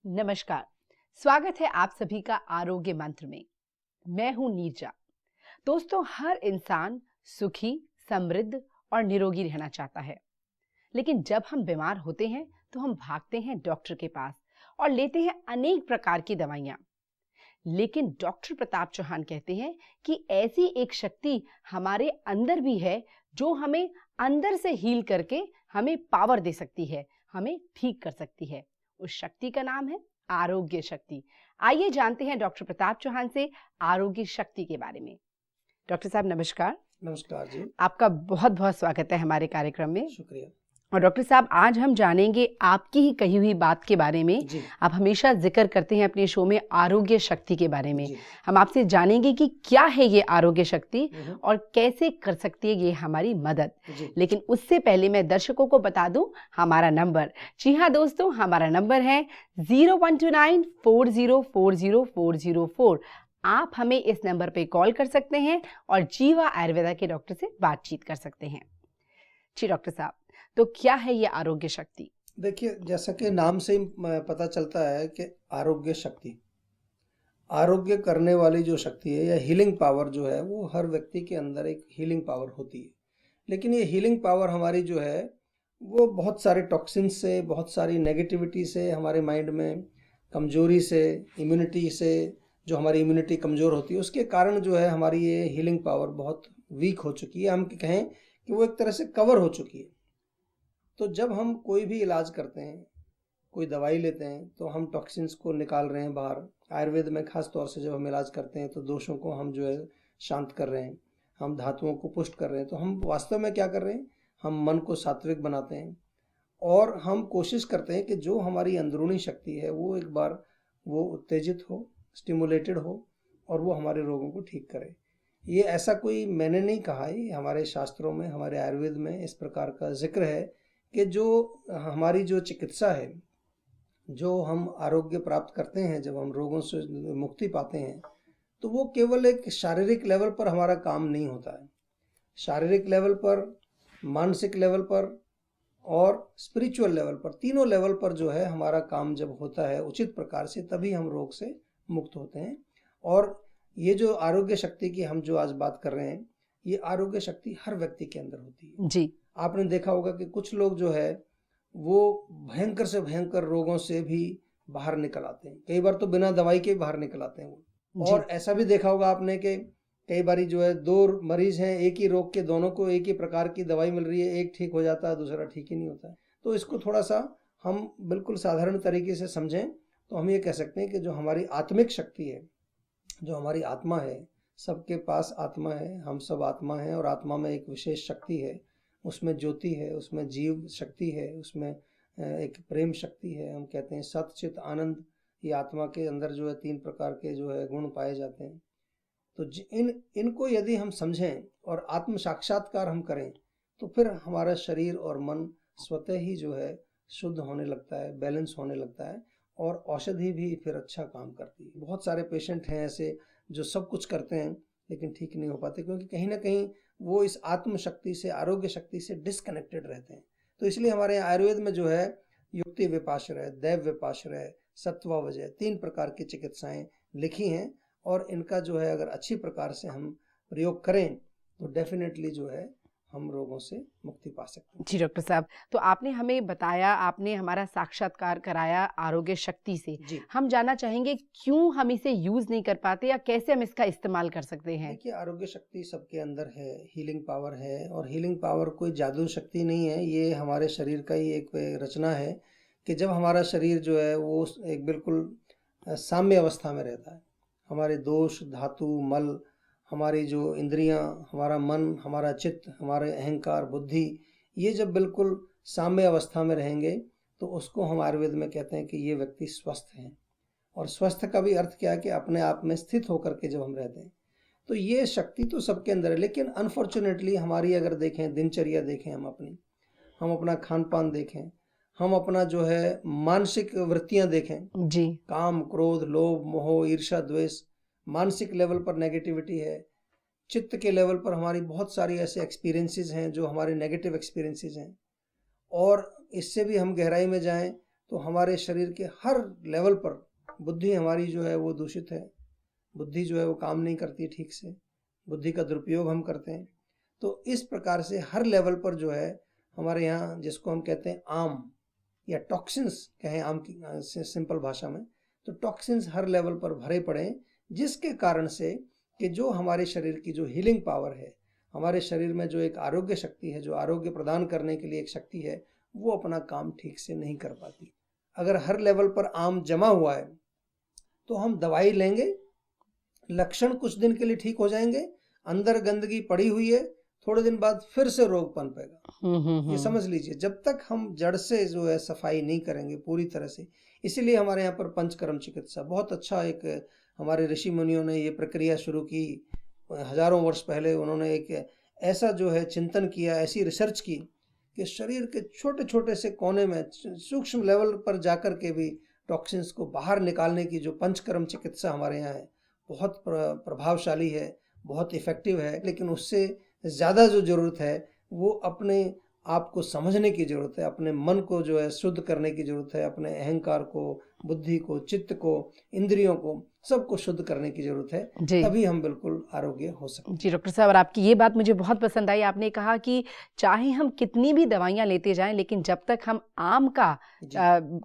नमस्कार, स्वागत है आप सभी का आरोग्य मंत्र में। मैं हूं नीरजा। दोस्तों, हर इंसान सुखी, समृद्ध और निरोगी रहना चाहता है, लेकिन जब हम बीमार होते हैं तो हम भागते हैं डॉक्टर के पास और लेते हैं अनेक प्रकार की दवाइयां। लेकिन डॉक्टर प्रताप चौहान कहते हैं कि ऐसी एक शक्ति हमारे अंदर भी है जो हमें अंदर से हील करके हमें पावर दे सकती है, हमें ठीक कर सकती है। उस शक्ति का नाम है आरोग्य शक्ति। आइए जानते हैं डॉक्टर प्रताप चौहान से आरोग्य शक्ति के बारे में। डॉक्टर साहब नमस्कार। नमस्कार जी। आपका बहुत बहुत स्वागत है हमारे कार्यक्रम में। शुक्रिया। और डॉक्टर साहब, आज हम जानेंगे आपकी ही कही हुई बात के बारे में। आप हमेशा जिक्र करते हैं अपने शो में आरोग्य शक्ति के बारे में। हम आपसे जानेंगे कि क्या है ये आरोग्य शक्ति और कैसे कर सकती है ये हमारी मदद। लेकिन उससे पहले मैं दर्शकों को बता दूं हमारा नंबर। जी हाँ दोस्तों, हमारा नंबर है 012940404004। आप हमें इस नंबर पे कॉल कर सकते हैं और जीवा आयुर्वेदा के डॉक्टर से बातचीत कर सकते हैं। जी डॉक्टर साहब, तो क्या है ये आरोग्य शक्ति? देखिए, जैसा कि नाम से ही पता चलता है कि आरोग्य शक्ति, आरोग्य करने वाली जो शक्ति है या हीलिंग पावर जो है वो हर व्यक्ति के अंदर एक हीलिंग पावर होती है। लेकिन ये हीलिंग पावर हमारी जो है वो बहुत सारे टॉक्सिन से, बहुत सारी नेगेटिविटी से, हमारे माइंड में कमजोरी से, इम्यूनिटी से, जो हमारी इम्यूनिटी कमज़ोर होती है उसके कारण जो है हमारी ये हीलिंग पावर बहुत वीक हो चुकी है। हम कहें कि वो एक तरह से कवर हो चुकी है। तो जब हम कोई भी इलाज करते हैं, कोई दवाई लेते हैं, तो हम टॉक्सिन्स को निकाल रहे हैं बाहर। आयुर्वेद में खास तौर से जब हम इलाज करते हैं तो दोषों को हम जो है शांत कर रहे हैं, हम धातुओं को पुष्ट कर रहे हैं। तो हम वास्तव में क्या कर रहे हैं, हम मन को सात्विक बनाते हैं और हम कोशिश करते हैं कि जो हमारी अंदरूनी शक्ति है वो एक बार वो उत्तेजित हो, स्टिमुलेटेड हो और वो हमारे रोगों को ठीक करे। ये ऐसा कोई मैंने नहीं कहा है, हमारे शास्त्रों में, हमारे आयुर्वेद में इस प्रकार का जिक्र है कि जो हमारी जो चिकित्सा है, जो हम आरोग्य प्राप्त करते हैं, जब हम रोगों से मुक्ति पाते हैं, तो वो केवल एक शारीरिक लेवल पर हमारा काम नहीं होता है। शारीरिक लेवल पर, मानसिक लेवल पर और स्पिरिचुअल लेवल पर, तीनों लेवल पर जो है हमारा काम जब होता है उचित प्रकार से, तभी हम रोग से मुक्त होते हैं। और ये जो आरोग्य शक्ति की हम जो आज बात कर रहे हैं, ये आरोग्य शक्ति हर व्यक्ति के अंदर होती है। जी, आपने देखा होगा कि कुछ लोग जो है वो भयंकर से भयंकर रोगों से भी बाहर निकल आते हैं, कई बार तो बिना दवाई के बाहर निकल आते हैं वो। और ऐसा भी देखा होगा आपने कि कई बार जो है दो मरीज हैं एक ही रोग के, दोनों को एक ही प्रकार की दवाई मिल रही है, एक ठीक हो जाता है, दूसरा ठीक ही नहीं होता है। तो इसको थोड़ा सा हम बिल्कुल साधारण तरीके से समझें तो हम ये कह सकते हैं कि जो हमारी आत्मिक शक्ति है, जो हमारी आत्मा है, सबके पास आत्मा है, हम सब आत्मा हैं और आत्मा में एक विशेष शक्ति है, उसमें ज्योति है, उसमें जीव शक्ति है, उसमें एक प्रेम शक्ति है। हम कहते हैं सत चित आनंद, ये आत्मा के अंदर जो है 3 प्रकार के जो है गुण पाए जाते हैं। तो इनको यदि हम समझें और आत्म साक्षात्कार हम करें तो फिर हमारा शरीर और मन स्वतः ही जो है शुद्ध होने लगता है, बैलेंस होने लगता है और औषधि भी फिर अच्छा काम करती है। बहुत सारे पेशेंट हैं ऐसे जो सब कुछ करते हैं लेकिन ठीक नहीं हो पाते, क्योंकि कहीं ना कहीं वो इस आत्म शक्ति से, आरोग्य शक्ति से डिस्कनेक्टेड रहते हैं। तो इसलिए हमारे यहाँ आयुर्वेद में जो है युक्ति विपाश्रय, दैव विपाश्रय, सत्वावजय, 3 प्रकार की चिकित्साएं लिखी हैं और इनका जो है अगर अच्छी प्रकार से हम प्रयोग करें तो डेफिनेटली जो है हम रोगों से मुक्ति पा सकते हैं। जी डॉक्टर साहब, तो आपने हमें बताया, आपने हमारा साक्षात्कार कराया आरोग्य शक्ति से। हम जानना चाहेंगे क्यों हम इसे यूज नहीं कर पाते या कैसे हम इसका इस्तेमाल कर सकते हैं? देखिए, आरोग्य शक्ति सबके अंदर है, हीलिंग पावर है और हीलिंग पावर कोई जादू शक्ति नहीं है, ये हमारे शरीर का ही एक रचना है कि जब हमारा शरीर जो है वो एक बिल्कुल साम्य अवस्था में रहता है, हमारे दोष, धातु, मल, हमारी जो इंद्रियां, हमारा मन, हमारा चित्त, हमारे अहंकार, बुद्धि, ये जब बिल्कुल साम्य अवस्था में रहेंगे तो उसको हम आयुर्वेद में कहते हैं कि ये व्यक्ति स्वस्थ है। और स्वस्थ का भी अर्थ क्या है कि अपने आप में स्थित होकर के जब हम रहते हैं, तो ये शक्ति तो सबके अंदर है। लेकिन अनफॉर्चुनेटली हमारी अगर देखें, दिनचर्या देखें, हम अपना खान पान देखें, हम अपना जो है मानसिक वृत्तियां देखें जी, काम, क्रोध, लोभ, मोह, ईर्ष्या, द्वेष, मानसिक लेवल पर नेगेटिविटी है, चित्त के लेवल पर हमारी बहुत सारी ऐसे एक्सपीरियंसेस हैं जो हमारे नेगेटिव एक्सपीरियंसेस हैं। और इससे भी हम गहराई में जाएं तो हमारे शरीर के हर लेवल पर बुद्धि हमारी जो है वो दूषित है, बुद्धि जो है वो काम नहीं करती ठीक से, बुद्धि का दुरुपयोग हम करते हैं। तो इस प्रकार से हर लेवल पर जो है हमारे यहाँ, जिसको हम कहते हैं आम या टॉक्सिन्स कहें आम की सिंपल भाषा में, तो टॉक्सिन्स हर लेवल पर भरे पड़े हैं, जिसके कारण से कि जो हमारे शरीर की जो हीलिंग पावर है, हमारे शरीर में जो एक आरोग्य शक्ति है, जो आरोग्य प्रदान करने के लिए एक शक्ति है, वो अपना काम ठीक से नहीं कर पाती। अगर हर लेवल पर आम जमा हुआ है तो हम दवाई लेंगे, लक्षण कुछ दिन के लिए ठीक हो जाएंगे, अंदर गंदगी पड़ी हुई है, थोड़े दिन बाद फिर से रोग पनपेगा। ये समझ लीजिए, जब तक हम जड़ से जो है सफाई नहीं करेंगे पूरी तरह से। इसीलिए हमारे यहाँ पर पंचकर्म चिकित्सा बहुत अच्छा, एक हमारे ऋषि मुनियों ने ये प्रक्रिया शुरू की हजारों वर्ष पहले। उन्होंने एक ऐसा जो है चिंतन किया, ऐसी रिसर्च की कि शरीर के छोटे छोटे से कोने में सूक्ष्म लेवल पर जाकर के भी टॉक्सिन्स को बाहर निकालने की जो पंचकर्म चिकित्सा हमारे यहाँ है, बहुत प्रभावशाली है, बहुत इफ़ेक्टिव है। लेकिन उससे ज़्यादा जो ज़रूरत है वो अपने आप को समझने की ज़रूरत है, अपने मन को जो है शुद्ध करने की ज़रूरत है, अपने अहंकार को, बुद्धि को, चित्त को, इंद्रियों को, सबको शुद्ध करने की ज़रूरत है, तभी हम बिल्कुल आरोग्य हो सकते हैं। जी डॉक्टर साहब, और आपकी ये बात मुझे बहुत पसंद आई। आपने कहा कि चाहे हम कितनी भी दवाइयाँ लेते जाएं, लेकिन जब तक हम आम का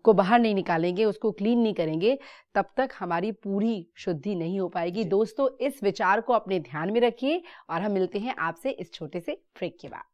को बाहर नहीं निकालेंगे, उसको क्लीन नहीं करेंगे, तब तक हमारी पूरी शुद्धि नहीं हो पाएगी। दोस्तों, इस विचार को अपने ध्यान में रखिए और हम मिलते हैं आपसे इस छोटे से ब्रेक के बाद।